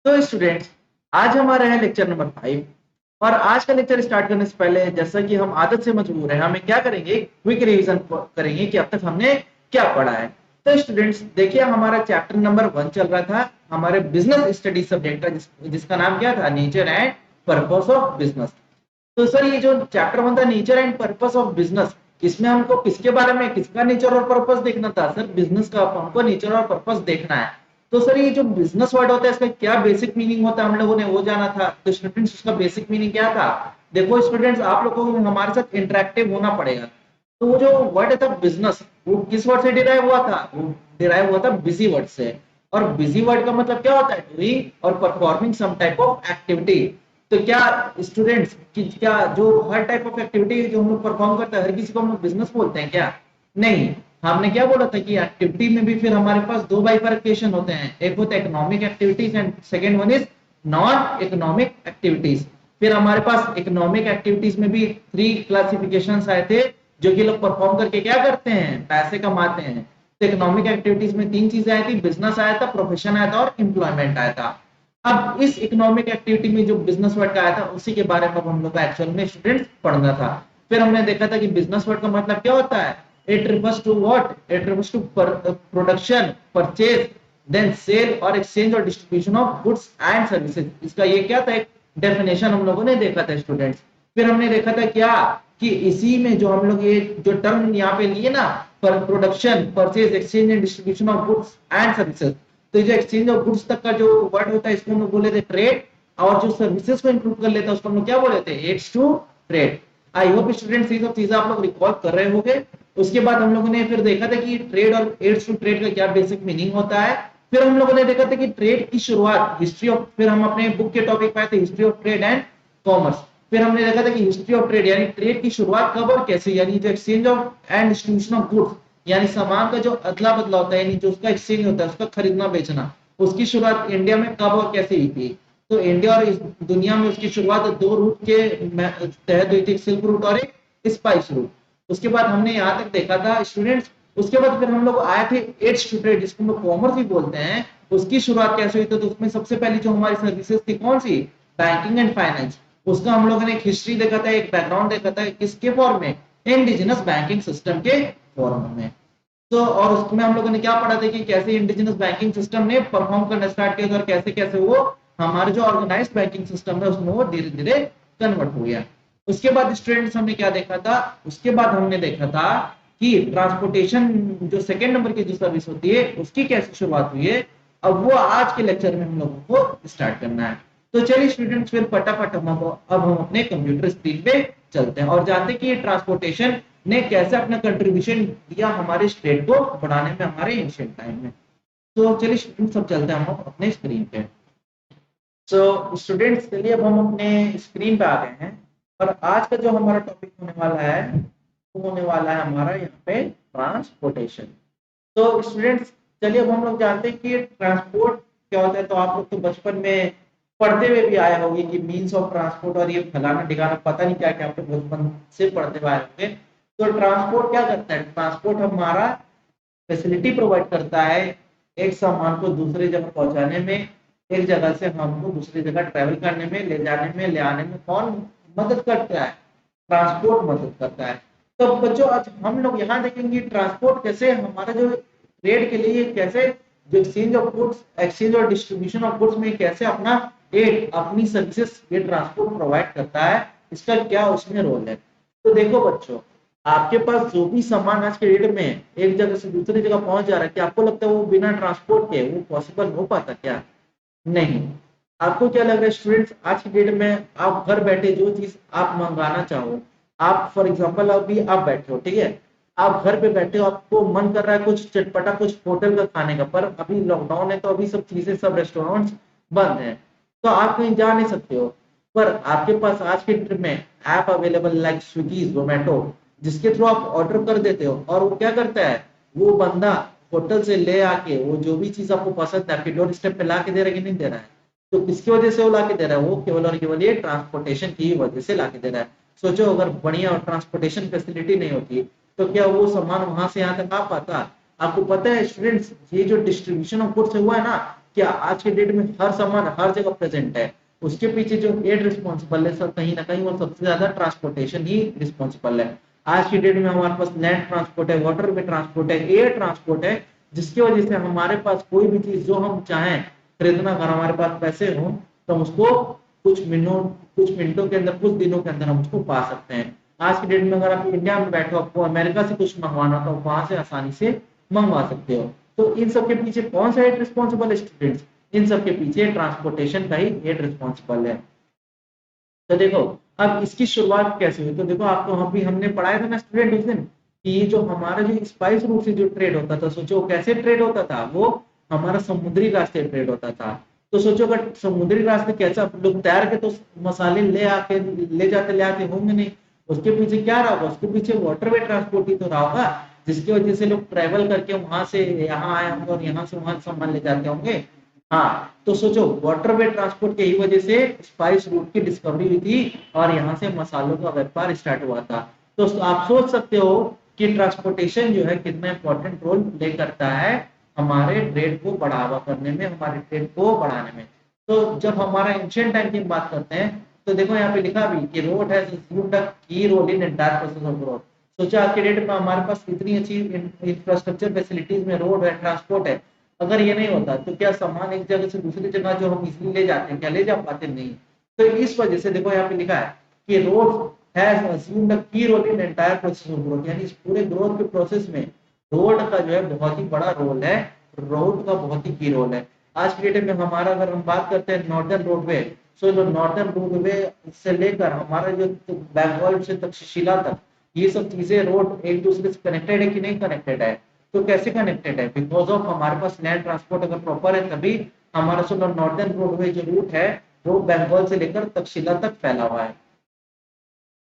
तो स्टूडेंट्स, आज हमारा है लेक्चर नंबर 5। और आज का लेक्चर स्टार्ट करने से पहले, जैसा कि हम आदत से मजबूर हैं, हमें क्या करेंगे, क्विक रिवीजन करेंगे कि अब तक हमने क्या पढ़ा है। तो स्टूडेंट्स देखिए, हमारा चैप्टर नंबर 1 चल रहा था हमारे बिजनेस स्टडीज सब्जेक्ट का, जिसका नाम क्या था, nature and purpose of business. तो सर, ये जो चैप्टर 1 था, nature and purpose of business, इसमें हमको किसके बारे में, किसका नेचर और पर्पस देखना था? सर, बिजनेस का हमको नेचर और पर्पस देखना है। तो सर, ये जो बिजनेस वर्ड होता है, इसका क्या बेसिक मीनिंग होता है, हम लोगों ने वो जाना था। तो स्टूडेंट्स, उसका बेसिक मीनिंग क्या था? देखो स्टूडेंट्स, आप लोगों को हमारे साथ इंटरेक्टिव होना पड़ेगा। तो वो जो वर्ड था बिजनेस, वो किस वर्ड से डिराइव हुआ था? वो डिराइव हुआ था बिजी वर्ड से। और बिजी वर्ड का मतलब क्या होता है? डूइंग और performing some type of activity. तो क्या स्टूडेंट्स, क्या जो हर टाइप ऑफ एक्टिविटी जो हम लोग परफॉर्म करते हैं, हर किसी को हम लोग बिजनेस बोलते हैं क्या? नहीं। हमने क्या बोला था कि एक्टिविटी में भी फिर हमारे पास दो बाइफरकेशन होते हैं, एक होता है economic activities and second one is non economic activities. फिर हमारे पास इकोनॉमिक एक्टिविटीज में भी 3 क्लासिफिकेशंस आए थे, जो कि लोग परफॉर्म करके क्या करते हैं, पैसे कमाते हैं। तो इकोनॉमिक एक्टिविटीज में 3 चीजें आई थी, बिजनेस आया था, प्रोफेशन आया था और एम्प्लॉयमेंट आया था। अब इस इकोनॉमिक एक्टिविटी में जो बिजनेस वर्ड का आया था, उसी के बारे में अब हम लोग को एक्चुअल में स्टूडेंट्स पढ़ना था। फिर हमने देखा था कि बिजनेस वर्ड का मतलब क्या होता है। It refers to what? It refers to production, purchase, then sale और एक्सचेंज और distribution of goods and services. इसका ये क्या था, एक डेफिनेशन हम लोगों ने देखा था स्टूडेंट्स। फिर हमने देखा था क्या, कि इसी में जो हम लोग ये जो टर्म यहाँ पे लिए ना, पर production, purchase, exchange and distribution of goods and services, तो जो एक्सचेंज ऑफ गुड्स तक का जो वर्ड होता है, इसको हम लोग बोले थे ट्रेड। और जो सर्विसेज को इंक्लूड कर लेता है, उसको हम लोग क्या बोले थे, aids to trade. I hope students ये सब चीजें आप लोग रिकॉल कर रहे होंगे। उसके बाद हम लोगों ने फिर देखा था कि ट्रेड और एड्स टू ट्रेड का क्या बेसिक मीनिंग होता है। फिर हम लोगों ने देखा था कि ट्रेड की शुरुआत, हिस्ट्री ऑफ, फिर हम अपने बुक के टॉपिक पाए थे history of trade and commerce. फिर हमने देखा था कि हिस्ट्री ऑफ ट्रेड यानी ट्रेड की शुरुआत कब और कैसे, यानी जो exchange of and distribution of goods, यानी सामान का जो अदला बदला होता है, यानी जो उसका एक्सचेंज होता है, उसका खरीदना बेचना, उसकी शुरुआत इंडिया में कब और कैसे हुई थी। तो इंडिया और इस दुनिया में उसकी शुरुआत 2 रूट के तहत हुई थी, सिल्क रूट और एक स्पाइस रूट। उसके बाद हमने यहाँ तक देखा था स्टूडेंट्स। उसके बाद फिर हम लोग आए थे एड्स टू ट्रेड, जिसको हम लोग कॉमर्स भी बोलते हैं। उसकी शुरुआत कैसे हुई थी? तो उसमें सबसे पहली जो हमारी सर्विसेज थी, कौन सी? Banking and finance. उसका हम लोगों ने एक हिस्ट्री देखा था, एक बैकग्राउंड देखा था, किसके फॉर्म में? इंडिजिनस बैंकिंग सिस्टम के फॉर्म में। तो और उसमें हम लोगों ने क्या पढ़ा था कि कैसे इंडिजिनस बैंकिंग सिस्टम ने परफॉर्म करना स्टार्ट किया था, और कैसे कैसे वो हमारे जो ऑर्गेनाइज्ड बैंकिंग सिस्टम है, उसमें वो धीरे धीरे कन्वर्ट हो गया। उसके बाद स्टूडेंट्स, हमने क्या देखा था? उसके बाद हमने देखा था कि ट्रांसपोर्टेशन, जो सेकंड नंबर की जो सर्विस होती है, उसकी कैसे शुरुआत हुई है। अब वो आज के लेक्चर में हम लोगों को स्टार्ट करना है। तो चलिए स्टूडेंट्स, फिर फटाफट हम अपने कंप्यूटर स्क्रीन पे चलते हैं और जानते हैं कि ट्रांसपोर्टेशन ने कैसे अपना कंट्रीब्यूशन दिया हमारे स्टेट को बढ़ाने में, हमारे एंशिएंट टाइम में। तो चलिए स्टूडेंट्स, सब चलते हैं हम अपने स्क्रीन पे। सो स्टूडेंट्स, चलिए अब हम अपने स्क्रीन पे आ गए हैं। और आज का जो हमारा टॉपिक होने वाला है, वो होने वाला है हमारा यहाँ पे ट्रांसपोर्टेशन। तो स्टूडेंट्स, चलिए अब हम लोग जानते हैं कि ट्रांसपोर्ट क्या होता है। तो आप लोग तो बचपन में पढ़ते हुए भी आए होंगे कि मीन्स ऑफ ट्रांसपोर्ट, और ये फलाना ठिकाना पता नहीं क्या क्या आप लोग बचपन से पढ़ते हुए आए होंगे। तो ट्रांसपोर्ट क्या करता है? ट्रांसपोर्ट हमारा फैसिलिटी प्रोवाइड करता है एक सामान को दूसरी जगह पहुंचाने में, एक जगह से हमको दूसरी जगह ट्रेवल करने में, ले जाने में, ले आने में। कौन मदद करता है? ट्रांसपोर्ट मदद करता है। तो बच्चों, आज हम लोग यहाँ देखेंगे ट्रांसपोर्ट कैसे हमारा जो ट्रेड के लिए, कैसे जो एक्सचेंज ऑफ गुड्स, एक्सचेंज और डिस्ट्रीब्यूशन ऑफ गुड्स में कैसे अपना एड, अपनी सर्विसेज ये ट्रांसपोर्ट प्रोवाइड करता है, इसका क्या उसमें रोल है। तो देखो बच्चों, आपके पास जो भी सामान आज के डेट में एक जगह से दूसरी जगह पहुंच जा रहा है, क्या आपको लगता है वो बिना ट्रांसपोर्ट के वो पॉसिबल हो पाता क्या? नहीं। आपको क्या लग रहा है स्टूडेंट्स, आज की डेट में आप घर बैठे जो चीज आप मंगाना चाहो, आप फॉर एग्जांपल अभी आप बैठे हो, ठीक है, आप घर पे बैठे हो, आपको मन कर रहा है कुछ चटपटा, कुछ होटल का खाने का, पर अभी लॉकडाउन है तो अभी सब चीजें, सब रेस्टोरेंट्स बंद हैं, तो आप कहीं जा नहीं सकते हो। पर आपके पास आज के डेट में app available like Swiggy, Zomato, जिसके थ्रू आप ऑर्डर कर देते हो, और वो क्या करता है, वो बंदा होटल से ले आके वो जो भी चीज आपको पसंद है आपके डोर स्टेप पे ला के दे रहा है कि नहीं दे रहा है? तो किसकी वजह से वो ला के दे रहा है? वो केवल और केवल ये ट्रांसपोर्टेशन की वजह से ला के दे रहा है। सोचो, अगर बढ़िया ट्रांसपोर्टेशन फैसिलिटी नहीं होती तो क्या वो सामान वहां से यहाँ तक आ पाता? आपको पता है स्टूडेंट्स, ये जो डिस्ट्रीब्यूशन ऑफ गुड्स हुआ है ना, क्या आज के डेट में हर सामान हर जगह प्रेजेंट है, उसके पीछे जो एड रिस्पॉन्सिबल है, सब कहीं ना कहीं वो सबसे ज्यादा ट्रांसपोर्टेशन ही रिस्पॉन्सिबल है। आज की डेट में हमारे पास लैंड ट्रांसपोर्ट है, वाटर वे ट्रांसपोर्ट है, एयर ट्रांसपोर्ट है, जिसकी वजह से हमारे पास कोई भी चीज जो हम चाहें खरीदना, अगर हमारे पास पैसे हो तो हम उसको कुछ मिनटों के अंदर, कुछ दिनों के अंदर हम उसको पा सकते हैं। आज की डेट में अगर आप इंडिया में बैठे हो, आपको अमेरिका से कुछ मंगवाना, तो वहां से आसानी से मंगवा सकते हो। तो इन सब के पीछे कौन सा हेड रिस्पॉन्सिबल है स्टूडेंट्स? इन सब के पीछे ट्रांसपोर्टेशन का ही हेड रिस्पॉन्सिबल है। तो देखो, अब इसकी शुरुआत कैसे हुई, तो देखो आपको अभी हमने पढ़ाया था ना स्टूडेंट उस दिन, कि ये जो हमारा जो स्पाइस रूट से जो ट्रेड होता था, सोचो कैसे ट्रेड होता था, वो हमारा समुद्री रास्ते ट्रेड होता था। तो सोचो अगर समुद्री रास्ते कैसा, लोग तैर के तो मसाले ले आते होंगे नहीं, उसके पीछे क्या रहा होगा, उसके पीछे वाटरवे ट्रांसपोर्ट ही तो रहा होगा, जिसकी वजह से लोग ट्रेवल करके वहां से यहाँ आए होंगे और यहाँ से वहां सामान ले जाते होंगे। हाँ, तो सोचो वाटरवे ट्रांसपोर्ट की ही वजह से स्पाइस रूट की डिस्कवरी हुई थी और यहाँ से मसालों का व्यापार स्टार्ट हुआ था। तो आप सोच सकते हो कि ट्रांसपोर्टेशन जो है कितना इंपॉर्टेंट रोल प्ले करता है हमारे ट्रेड को बढ़ावा करने में, हमारे ट्रेड को बढ़ाने में। तो जब हमारा एंशिएंट टाइम की बात करते हैं, तो देखो यहाँ पे लिखा भी कि road has assumed a key role in entire process of growth. सोचा आज के डेट में हमारे पास इतनी अच्छी इंफ्रास्ट्रक्चर फैसिलिटीज में रोड है, ट्रांसपोर्ट है, अगर ये नहीं होता तो क्या सामान एक जगह से दूसरी जगह जो हम इजिली ले जाते हैं, क्या ले जा पाते? नहीं। तो इस वजह से देखो यहाँ पे लिखा है कि road has assumed a key role in entire process of growth, यानी इस पूरे ग्रोथ के प्रोसेस में रोड का जो है बहुत ही बड़ा रोल है, रोड का बहुत ही की रोल है। आज की डेट में हमारा अगर हम बात करते हैं नॉर्दर्न रोडवे, सो जो नॉर्दर्न रोडवे से लेकर हमारा जो बंगाल से तक्षशिला तक, ये सब चीजें रोड एक दूसरे से कनेक्टेड है कि नहीं कनेक्टेड है? तो कैसे कनेक्टेड है? बिकॉज ऑफ हमारे पास लैंड ट्रांसपोर्ट अगर प्रॉपर है, तभी हमारा जो नॉर्दर्न रोडवे जो रूट है वो बंगाल से लेकर तक्षशिला तक फैला हुआ है।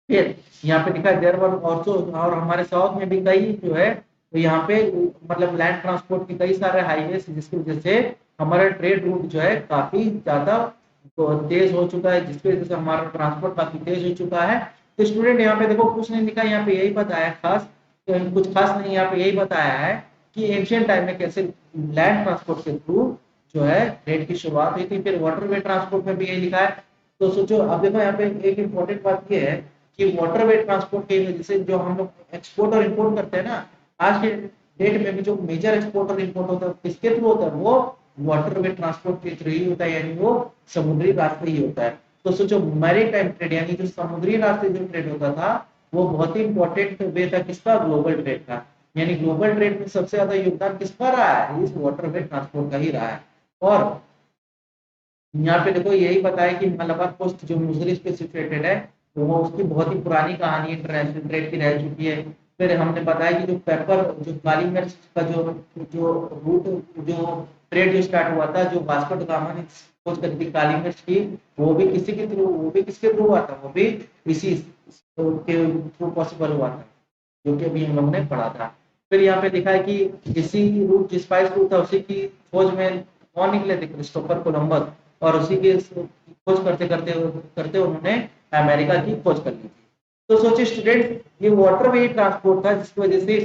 फिर यहाँ पे लिखा है देयर वर आल्सो, और हमारे साउथ में भी कई जो है, तो यहाँ पे मतलब लैंड ट्रांसपोर्ट के कई सारे हाईवे, जिसकी वजह से हमारा ट्रेड रूट जो है काफी ज्यादा तेज हो चुका है, जिसकी वजह से हमारा ट्रांसपोर्ट काफी तेज हो चुका है। तो स्टूडेंट यहाँ पे देखो कुछ नहीं लिखा, यहाँ पे यही बताया है खास, तो कुछ खास नहीं, यहाँ पे यही बताया है कि एंशिएंट टाइम में कैसे लैंड ट्रांसपोर्ट के थ्रू जो है ट्रेड की शुरुआत हुई थी। फिर वाटरवे ट्रांसपोर्ट में भी यही लिखा है। तो सोचो, अब देखो यहाँ पे एक इम्पोर्टेंट बात ये है कि वाटरवे ट्रांसपोर्ट की वजह से जो हम लोग एक्सपोर्ट और इंपोर्ट करते हैं ना, आज के डेट में भी जो मेजर एक्सपोर्ट और इंपोर्ट होता है किसके थ्रू होता है? वो वाटरवे ट्रांसपोर्ट के थ्रू ही होता है, यानी वो समुद्री रास्ते ही होता है। तो सोचो मैरी टाइम ट्रेड, यानी जो समुद्री रास्ते जो ट्रेड होता था, वो बहुत ही इंपॉर्टेंट वे था किसका? ग्लोबल ट्रेड का। यानी ग्लोबल ट्रेड में सबसे ज्यादा योगदान किसका रहा है? इस वाटरवे ट्रांसपोर्ट का ही रहा है। और यहाँ पे देखो यही बताया कि मलबार कोस्ट जो मुसरिस पे सिचुएटेड है, तो वो उसकी बहुत ही पुरानी कहानी इंटरनेशनल ट्रेड की रह चुकी है। फिर हमने बताया कि जो पेपर, जो काली मिर्च का जो जो रूट, जो ट्रेड जो स्टार्ट हुआ था, जो वास्को ड गामा ने खोज करी थी काली मिर्च की, वो भी किसी के थ्रू, वो भी किसके थ्रू हुआ था? वो भी इसी के थ्रू पॉसिबल हुआ था, जो कि अभी हम लोगों ने पढ़ा था। फिर यहाँ पे लिखा है कि इसी रूट, जिस स्पाइस रूट था, उसी की खोज में कौन निकले थे? Christopher Columbus. और उसी की खोज करते करते करते उन्होंने अमेरिका की खोज कर ली थी। तो सोचिए स्टूडेंट, ये वाटरवे ट्रांसपोर्ट था जिसकी वजह से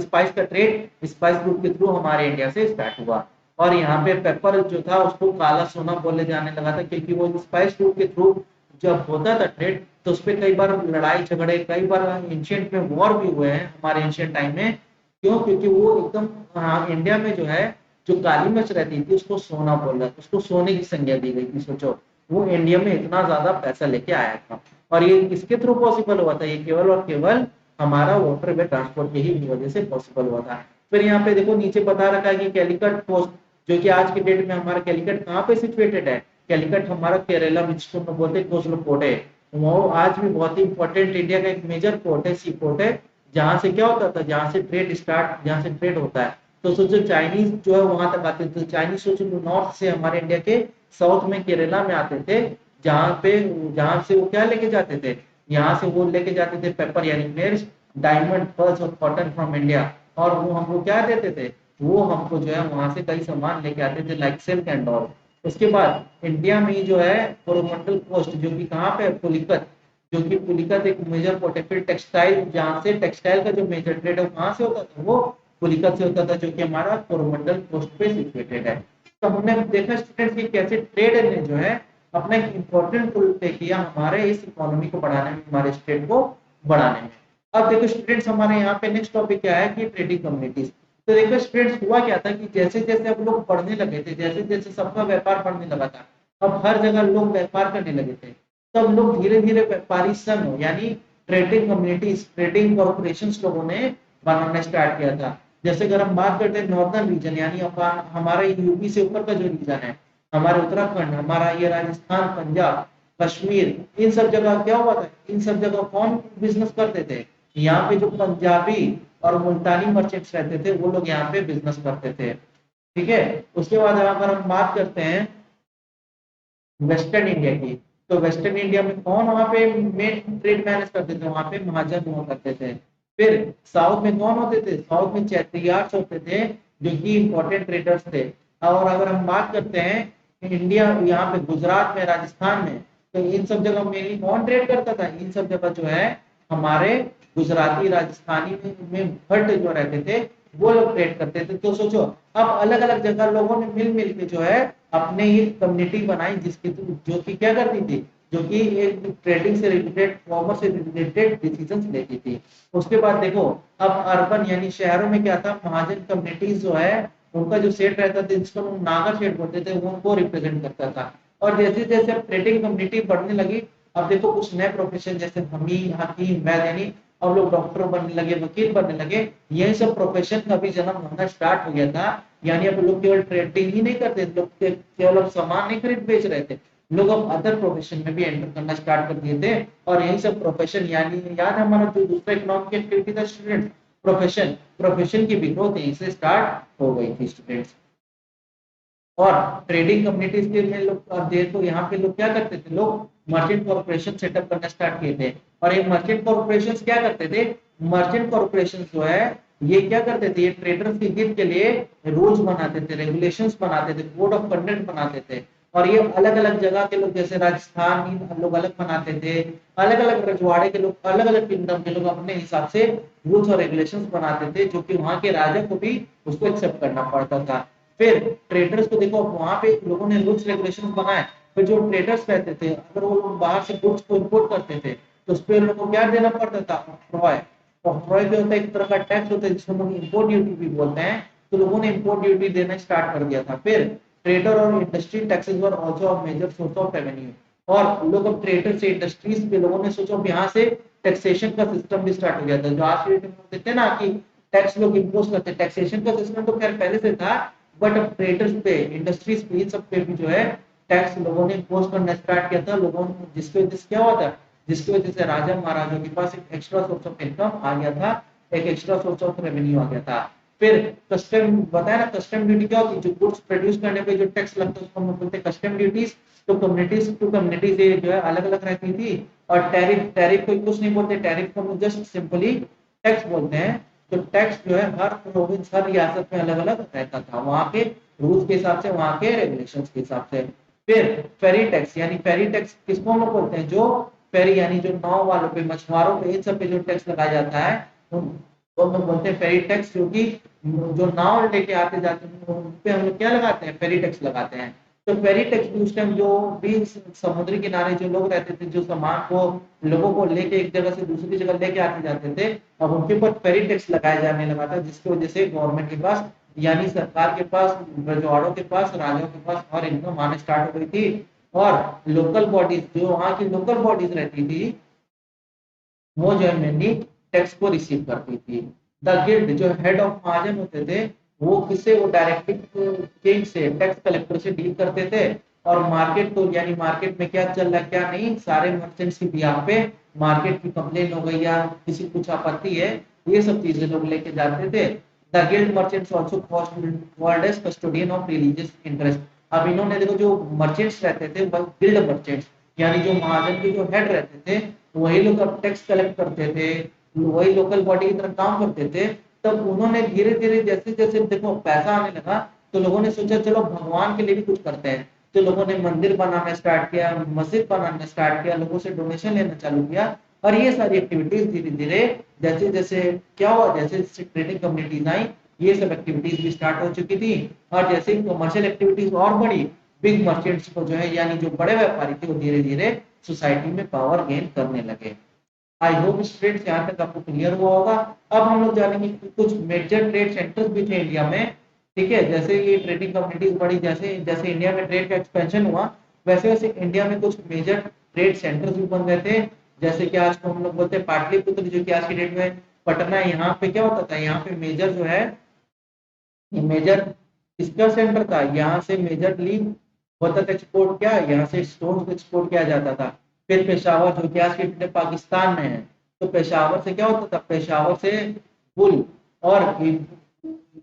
स्पाइस का ट्रेड स्पाइस रूट के थ्रू हमारे इंडिया से स्टार्ट हुआ। और यहाँ पे पेपर जो था उसको काला सोना बोले जाने लगा था, क्योंकि वो स्पाइस रूट के थ्रू जब होता था ट्रेड, तो उस पर कई बार लड़ाई झगड़े, कई बार एंशियंट में वॉर भी हुए हैं हमारे एंशियंट टाइम में। क्यों? क्योंकि वो एकदम, हाँ, इंडिया में जो है जो काली मिर्च रहती थी उसको सोना बोल रहा था, उसको सोने की संज्ञा दी गई थी। सोचो वो इंडिया में इतना ज्यादा पैसा लेके आया था, और ये किसके थ्रू पॉसिबल हुआ था? ये केवल और केवल हमारा वाटरवे ट्रांसपोर्ट की ही वजह से पॉसिबल हुआ था। फिर यहाँ पे देखो नीचे बता रखा है कि कैलिकट पोस्ट, जो कि आज के डेट में हमारा कैलिकट कहाँ पे सिचुएटेड है? कैलिकट हमारा केरला में, जिसको हम बोलते हैं कोस्टल पोर्ट है, वो आज भी बहुत ही इंपॉर्टेंट इंडिया का एक मेजर पोर्ट है, सी पोर्ट है, जहां से क्या होता था, जहां से ट्रेड स्टार्ट, जहां से ट्रेड होता है। तो सोचो चाइनीज जो है वहां तक आते थे, चाइनीज सोचो नॉर्थ से हमारे इंडिया के साउथ में केरला में आते थे, जहां पे, जहां से वो क्या लेके जाते थे? यहाँ से वो लेके जाते थे पेपर यानी मिर्च, डायमंड, पर्ल्स और कॉटन फ्रॉम इंडिया। और वो हमको क्या देते थे? वो हमको जो है वहां से कई सामान लेके आते थे, लाइक सिल्क एंड ऑल। उसके बाद इंडिया में जो है कोरोमंडल कोस्ट, जो कि कहाँ पे? पुलिकत, जो कि पुलिकत एक मेजर पोर्ट है। फिर टेक्सटाइल, जहाँ से टेक्सटाइल का जो मेजर ट्रेड है कहाँ से होता था? वो पुलिकत से होता था, जो कि हमारा कोरोमंडल कोस्ट पे सिचुएटेड है। तो हमने देखा स्टूडेंट्स की कैसे ट्रेड ने जो है अपना एक इम्पोर्टेंट रोल प्ले किया हमारे इस इकोनॉमी को बढ़ाने में, हमारे स्टेट को बढ़ाने में। अब देखो स्टूडेंट्स, हमारे यहाँ पे नेक्स्ट टॉपिक क्या है कि ट्रेडिंग कम्युनिटीज। तो देखो स्टूडेंट्स, हुआ क्या था कि जैसे जैसे अब लोग पढ़ने लगे थे, जैसे जैसे सबका व्यापार बढ़ने लगा था, अब हर जगह लोग व्यापार करने लगे थे, तब लोग धीरे धीरे व्यापारी संघ यानी ट्रेडिंग कम्युनिटीज, ट्रेडिंग कॉर्पोरेशन लोगों ने बनाना स्टार्ट किया था। जैसे अगर हम बात करते हैं नॉर्दर्न रीजन यानी हमारे यूपी से ऊपर का जो रीजन है, हमारे उत्तराखंड, हमारा ये राजस्थान, पंजाब, कश्मीर, इन सब जगह क्या हुआ था, इन सब जगह कौन बिजनेस करते थे, यहाँ पे जो पंजाबी और मुल्तानी मर्चेंट्स रहते थे वो लोग यहाँ पे बिजनेस करते थे। ठीक है। उसके बाद अगर हम बात करते हैं वेस्टर्न इंडिया की, तो वेस्टर्न इंडिया में कौन वहां पे मेन ट्रेड मैनेज करते थे, वहां पे महाजन हुआ करते थे। फिर साउथ में कौन होते थे, साउथ में चैत्रियार्स होते थे, जो कि इंपॉर्टेंट ट्रेडर्स थे। और अगर हम बात करते हैं इंडिया, यहाँ पे गुजरात में, राजस्थान में, तो इन सब जगह मेनली कौन ट्रेड करता था, इन सब जगह जो है हमारे गुजराती राजस्थानी में भट्ट जो रहते थे वो लोग ट्रेड करते थे। तो सोचो, अब अलग अलग जगह लोगों ने मिल मिल के जो है अपने ये कम्युनिटी बनाई, जिसकी जो कि क्या करती थी, जो कि एक ट्रेडिंग से रिलेटेड, कॉमर्स से रिलेटेड डिसीजंस लेती थी। उसके बाद देखो, अब अर्बन यानी शहरों में क्या था, महाजन कम्युनिटीज जो है उनका जो सेट रहता था, जिसको हम नागा सेट बोलते थे, वो उनको रिप्रेजेंट करता था। और जैसे जैसे ट्रेडिंग कम्युनिटी बढ़ने लगी, अब देखो कुछ नए प्रोफेशन जैसे हमीर, हकीम, वैद यानी अब लोग डॉक्टर बनने लगे, वकील बनने लगे, यही सब प्रोफेशन का भी जन्म होना स्टार्ट हो गया था। यानी अब लोग केवल ट्रेडिंग ही नहीं करते, लोग केवल अब सामान नहीं खरीद बेच रहे थे, लोग अब अदर प्रोफेशन में भी एंटर करना स्टार्ट कर दिए थे। और यही सब प्रोफेशन, यानी याद है हमारा जो दूसरा इकोनॉमिक एक्टिविटी था स्टूडेंट, प्रोफेशन, प्रोफेशन की भी ग्रोथ यहीं से स्टार्ट हो गई थी स्टूडेंट्स। और ट्रेडिंग कम्युनिटीज के में लोग, अब देखो यहाँ पे लोग क्या करते थे, लोग मर्चेंट कॉर्पोरेशन सेटअप करना स्टार्ट किए थे। और ये मर्चेंट कॉर्पोरेशन क्या करते थे, मर्चेंट कॉर्पोरेशन जो है ये क्या करते थे, ये ट्रेडर्स के हित के लिए रूल्स बनाते थे, रेगुलेशंस बनाते थे, कोड ऑफ कंडक्ट बनाते थे। और ये अलग अलग जगह के लोग, जैसे राजस्थान लोग अलग बनाते थे, अलग अलग रजवाड़े के लोग, अलग अलग किंगडम के लोग अपने हिसाब से रूल्स और रेगुलेशंस बनाते थे, जो कि वहां के राजा को भी उसको एक्सेप्ट करना पड़ता था। फिर ट्रेडर्स को देखो, वहां पे लोगों ने रूल्स रेगुलेशन बनाए। फिर जो ट्रेडर्स रहते थे, अगर वो लोग बाहर से गुड्स को इंपोर्ट करते थे, तो उस पर उनको क्या देना पड़ता था, ऑक्ट्रॉय। ऑक्ट्रॉय क्या होता है, एक तरह का टैक्स होता है, जिसको हम इंपोर्ट ड्यूटी भी बोलते हैं। तो लोगों ने इंपोर्ट ड्यूटी देना स्टार्ट कर दिया था। फिर ट्रेडर और industry taxes were also a major source of revenue. और लोग अब ट्रेडर से, इंडस्ट्रीज के लोगों ने सोचा अब यहाँ से टैक्सेशन का सिस्टम भी स्टार्ट हो गया था। जो आज के डेट में देखते हैं ना कि टैक्स लोग इम्पोज करते, टैक्सेशन का सिस्टम तो खैर पहले से था, बट अब ट्रेडर्स पे, इंडस्ट्रीज पे, इन सब पे भी जो है टैक्स लोगों ने इम्पोज करना स्टार्ट किया था। लोगों ने, जिसकी वजह से क्या हुआ था, जिसकी वजह से राजा महाराजा के पास एक एक्स्ट्रा सोर्स ऑफ इनकम आ गया था, एक एक्स्ट्रा सोर्स ऑफ रेवेन्यू आ गया था। फिर कस्टम, बताया ना कस्टम ड्यूटी क्या होती है, जो गुड्स प्रोड्यूस करने पे जो टैक्स लगता है उसको हम बोलते हैं कस्टम ड्यूटीज। तो कम्युनिटीज टू कम्युनिटीज ये जो है अलग अलग रहती थी। और टैरिफ, टैरिफ को कुछ नहीं बोलते, टैरिफ को हम जस्ट सिंपली टैक्स बोलते हैं। तो टैक्स जो है हर प्रोविंस, हर रियासत में अलग अलग रहता था, वहां के रूल्स के हिसाब से, वहां के रेगुलेशंस के हिसाब से। फिर फेरी टैक्स, यानी फेरी टैक्स किसको हम लोग बोलते हैं, जो फेरी यानी जो नाव वालों पे, मछुआरों पे, इन सब पे जो टैक्स लगाया जाता है तो हम लोग बोलते हैं फेरी टैक्स। क्योंकि जो नाव लेके आते जाते हैं उन पे हम लोग क्या लगाते हैं, फेरी टैक्स लगाते हैं। तो फेरी टैक्स भी उस टाइम जो भी समुद्री किनारे जो लोग रहते थे, जो सामान को, लोगों को लेके एक जगह से दूसरी जगह लेके आते जाते थे, अब उनके ऊपर फेरी टैक्स लगाया जाने लगा था, जिसकी वजह से गवर्नमेंट के पास, यानी सरकार के पास, रजवाड़ों के पास, राजाओं के पास और इनकम आने स्टार्ट हो गई थी। और लोकल बॉडीज, जो वहां की लोकल बॉडीज रहती थी, वो जो है मेनली टैक्स को रिसीव करती थी। द गिल्ड, जो हेड ऑफ महाजन होते थे, वो किससे, वो डायरेक्टली किंग से, टैक्स कलेक्टर से डील करते थे। और मार्केट को, यानी मार्केट में क्या चल रहा है क्या नहीं, सारे मर्चेंट्स की बिहाफ पे, मार्केट की कंप्लेन हो गई या किसी कुछ आपत्ति है, ये सब चीजें लोग लेके जाते थे। The guild merchants also called as custodian of religious interest. अब इन्होंने देखो, जो मर्चेंट्स रहते थे वो गिल्ड मर्चेंट्स, यानी जो महाजन के जो हेड रहते थे, वही लोग अब टैक्स कलेक्ट करते थे, वही लोकल बॉडी की तरह काम करते थे। तब उन्होंने धीरे धीरे, जैसे जैसे देखो पैसा आने लगा, तो लोगों ने सोचा चलो भगवान के लिए भी कुछ करते हैं। तो लोगों ने मंदिर बनाना स्टार्ट किया, मस्जिद बनाना स्टार्ट किया, लोगों से डोनेशन लेना चालू किया। और ये सारी एक्टिविटीज धीरे धीरे, जैसे जैसे क्या हुआ, जैसे जैसे ट्रेडिंग कम्युनिटीज आई, ये सब एक्टिविटीज भी स्टार्ट हो चुकी थी। और जैसे ही कमर्शियल एक्टिविटीज और बढ़ी, बिग मर्चेंट्स को जो है यानी जो बड़े व्यापारी थे वो धीरे धीरे सोसाइटी में पावर गेन करने लगे। आई होप स्टूडेंट्स यहाँ तक आपको क्लियर हुआ होगा। अब हम लोग जानेंगे कि कुछ मेजर ट्रेड सेंटर्स भी थे इंडिया में। ठीक है, जैसे ये ट्रेडिंग कम्युनिटीज बढ़ी, जैसे जैसे इंडिया में ट्रेड का एक्सपेंशन हुआ, वैसे वैसे इंडिया में कुछ मेजर ट्रेड सेंटर्स भी बन गए थे। जैसे कि आज को हम लोग बोलते हैं पाटलिपुत्र, जो कि आज की डेट में पटना है। यहाँ पे क्या होता था, यहाँ पे मेजर जो है, ये मेजर इसका सेंटर था। यहाँ से मेजरली होता था एक्सपोर्ट, क्या यहाँ से स्टोन एक्सपोर्ट किया जाता था। फिर पेशावर, जो कि आज के डेट में पाकिस्तान में है, तो पेशावर से क्या होता था, पेशावर से वुल, और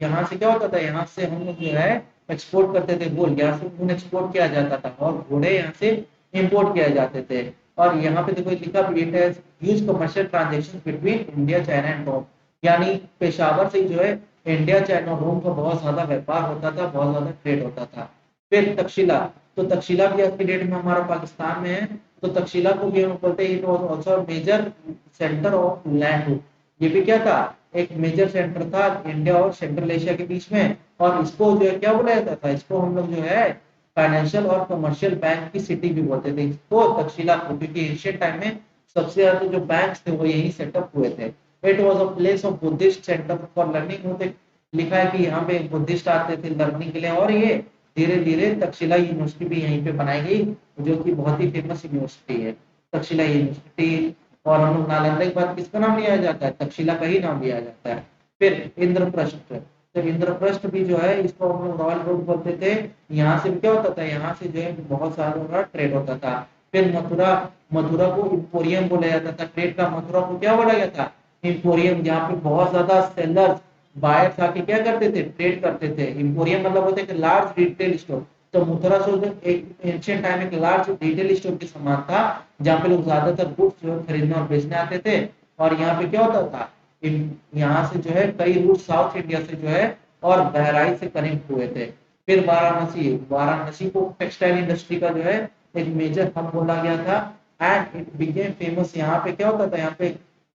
यहाँ से क्या होता था, यहाँ से हम लोग जो है एक्सपोर्ट करते थे वुल, यहाँ से ऊन एक्सपोर्ट किया जाता था, और घोड़े यहाँ से इंपोर्ट किए जाते थे। और यहाँ पे देखो लिखा भी है, huge commercial transaction between India, China and Rome, यानी पेशावर से जो है इंडिया, चाइना, रोम का बहुत ज्यादा व्यापार होता था, बहुत ज्यादा ट्रेड होता था। फिर तक्षशिला, तो तक्षशिला भी आज की डेट में हमारा पाकिस्तान में है। तो तक्षशिला को भी हम बोलते हैं, it was also major centre of land. ये भी क्या था, एक मेजर सेंटर था इंडिया और सेंट्रल एशिया के बीच में। और इसको जो है क्या बोला जाता था, इसको हम लोग जो है फाइनेंशियल और कमर्शियल बैंक की सिटी भी बोलते थे इसको, तक्षशिला को, क्योंकि एशियन टाइम में सबसे ज्यादा जो बैंक्स थे वो यही सेटअप हुए थे। It was a place of Buddhist centre for learning, होते लिखा है कि यहाँ पे बुद्धिस्ट आते थे लर्निंग के लिए। और ये धीरे धीरे तक्षशिला यूनिवर्सिटी भी यहीं पे बनाई गई, जो कि बहुत ही फेमस यूनिवर्सिटी है तक्षशिला यूनिवर्सिटी। और हम लोग नालंदा के बाद किसका नाम लिया जाता है, तक्षशिला का ही नाम लिया जाता है। फिर इंद्रप्रस्थ, तो इंद्रप्रस्थ भी जो है इसको हम लोग रॉयल रोड बोलते थे। यहाँ से भी क्या होता था, यहाँ से जो है बहुत सारा ट्रेड होता था। फिर मथुरा, मथुरा को इंपोरियम बोला जाता था, ट्रेड का मथुरा को क्या बोला गया था, इंपोरियम, जहाँ पे बहुत ज्यादा सेलर्स बायर्स आके क्या करते थे, ट्रेड करते थे। इंपोरियम मतलब होता है लार्ज रिटेल स्टोर। तो मथुरा शो एक एंशियंट टाइम एक लार्ज रिटेल स्टोर के समान था, जहाँ पे लोग ज्यादातर गुड्स जो खरीदने और बेचने आते थे। और यहाँ पे क्या होता था, यहाँ से जो है कई रूट साउथ इंडिया से जो है और बहराइच से कनेक्ट हुए थे। फिर वाराणसी, वाराणसी को टेक्सटाइल इंडस्ट्री का जो है एक मेजर हब बोला गया था। And it became famous. यहाँ पे क्या होता था, यहाँ पे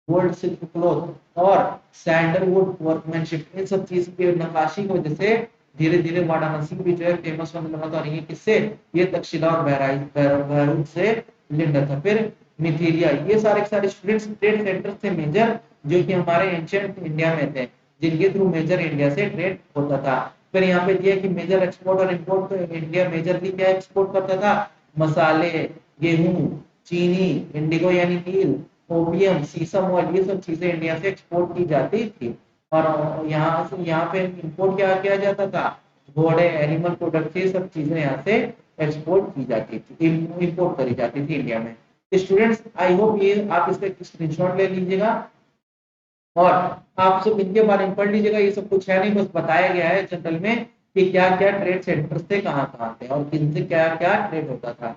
गोल्ड, सिल्क क्लॉथ और सैंडलवुड वर्कमैनशिप, इन सब चीज की नक्काशी की वजह से धीरे धीरे वाराणसी भी जो है फेमस होने लगा था। और ये किससे, ये तक्षशिला और बहराइच से लिंक्ड था। फिर मिथिलिया, ये सारे सारे स्टूडेंट्स ट्रेड सेंटर थे मेजर, जो कि हमारे एंशियंट इंडिया में थे, जिनके थ्रू मेजर इंडिया से ट्रेड होता था। फिर यहाँ पे दिया कि मेजर एक्सपोर्ट और इंपोर्ट, तो इंडिया मेजरली क्या एक्सपोर्ट करता था, मसाले, गेहूं, चीनी, इंडिगो यानी नील, ओपियम, शीशम ऑयल, ये सब चीजें इंडिया से एक्सपोर्ट की जाती थी। और यहाँ पे इंपोर्ट क्या किया जाता था, घोड़े, एनिमल प्रोडक्ट, ये सब चीजें यहाँ से एक्सपोर्ट की जाती थी, इंपोर्ट करी जाती थी इंडिया में। स्टूडेंट्स आई होप ये आप इसका स्क्रीनशॉट ले लीजिएगा और आप सब इनके बारे में पढ़ लीजिएगा। ये सब कुछ है नहीं, बस बताया गया है जनरल में कि क्या क्या ट्रेड सेंटर्स थे, कहाँ कहाँ थे और किनसे क्या क्या ट्रेड होता था।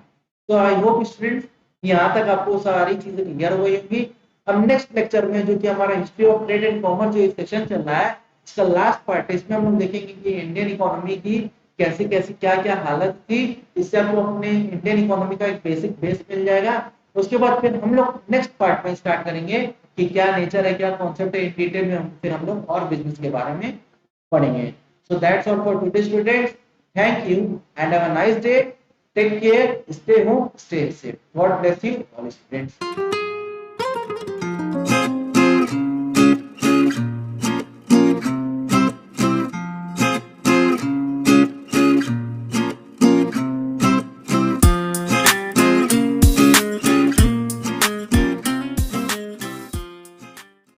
तो आई होप स्टूडेंट्स यहाँ तक आपको सारी चीजें क्लियर हो गई होंगी। अब नेक्स्ट लेक्चर में, जो कि हमारा history of trade and commerce जो सेशन चल रहा है, इसका लास्ट पार्ट है, इसमें हम लोग देखेंगे कि इंडियन इकोनॉमी की कैसी कैसी क्या क्या हालत थी। इससे आपको अपने इंडियन इकोनॉमी का एक बेसिक बेस मिल जाएगा। उसके बाद फिर हम लोग नेक्स्ट पार्ट में स्टार्ट करेंगे कि क्या नेचर है, क्या कॉन्सेप्ट है, इन डिटेल में फिर हम लोग और बिजनेस के बारे में पढ़ेंगे। So that's all for today students. Thank you and have a nice day. Take care, stay home, stay safe. God bless you all students.